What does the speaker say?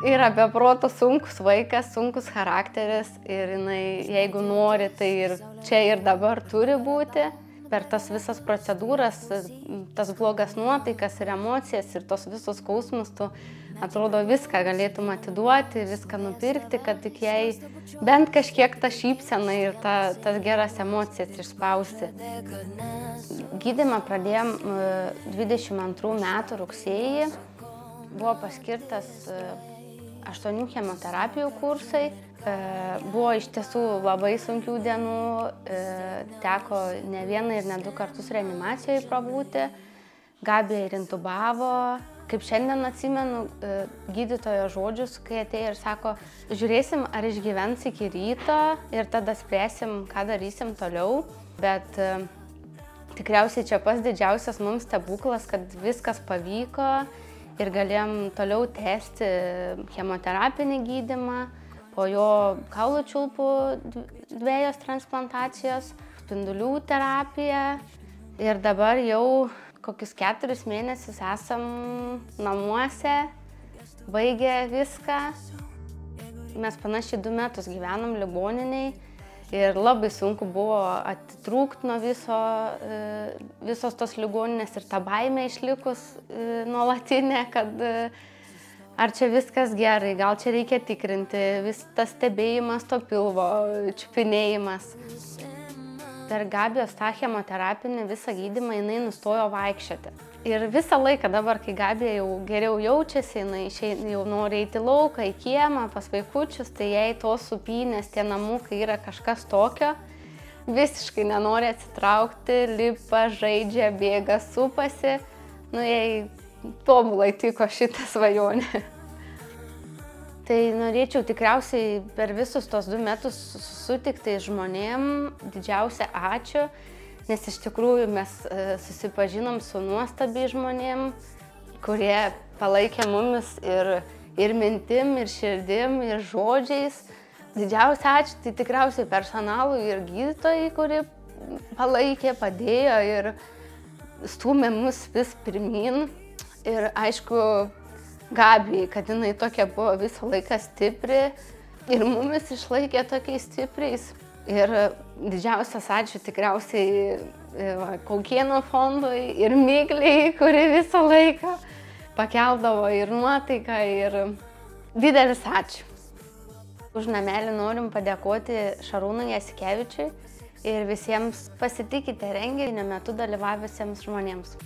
yra be proto sunkus vaikas, sunkus charakteris ir jinai, jeigu nori, tai ir čia ir dabar turi būti. Per tas visas procedūras, tas blogas nuotaikas ir emocijas ir tos visus skausmus, tu atrodo viską galėtum atiduoti, viską nupirkti, kad tik jai bent kažkiek tą šypseną ir tas geras emocijas išspausti. Gydymą pradėjom 22 metų rugsėjį. Buvo paskirtas 8 chemoterapijų kursai. Buvo iš tiesų labai sunkių dienų, teko ne vieną ir ne 2 kartus reanimacijoje prabūti. Gabija ir intubavo. Kaip šiandien atsimenu gydytojo žodžius, kai atėjo ir sako, žiūrėsim, ar išgyvens iki ryto ir tada spręsim, ką darysim toliau. Bet tikriausiai čia pats didžiausias mums stebuklas, kad viskas pavyko ir galėjom toliau tęsti chemoterapinį gydymą. Po jo kaulų čiulpų 2 transplantacijos, spindulių terapija ir dabar jau kokius 4 mėnesius esam namuose, baigę viską. Mes panašiai 2 metus gyvenom ligoniniai ir labai sunku buvo atitrūkti nuo visos tos ligoninės ir ta baimė išlikus nuolatinė, kad ar čia viskas gerai, gal čia reikia tikrinti, vis tas stebėjimas to pilvo, čiupinėjimas. Per Gabijos tą chemoterapinį visą gydymą jinai nustojo vaikščioti. Ir visą laiką dabar, kai Gabija jau geriau jaučiasi, jinai jau nori eiti į lauką, į kiemą, pas vaikučius, tai jai tos supynės, tie namukai yra kažkas tokio. Visiškai nenori atsitraukti, lipa, žaidžia, bėga, supasi. Jai tobulai tiko šitą svajonę. Tai norėčiau tikriausiai per visus tos 2 metus sutiktai žmonėm didžiausią ačiū, nes iš tikrųjų mes susipažinom su nuostabiai žmonėm, kurie palaikė mumis ir mintim, ir širdim, ir žodžiais. Didžiausią ačiū tai tikriausiai personalui ir gydytojai, kurie palaikė, padėjo ir stūmė mus vis pirmyn. Ir aišku, Gabijai, kad jinai tokia buvo visą laiką stipri ir mumis išlaikė tokiais stipriais. Ir didžiausias ačiū tikriausiai Kaukėno fondui ir Migliai, kuri visą laiką pakeldavo ir nuotaiką ir didelis ačiū. Už namelį norim padėkoti Šarūnui Jasikevičiui ir visiems pasitikite renginio metu dalyvavusiems žmonėms.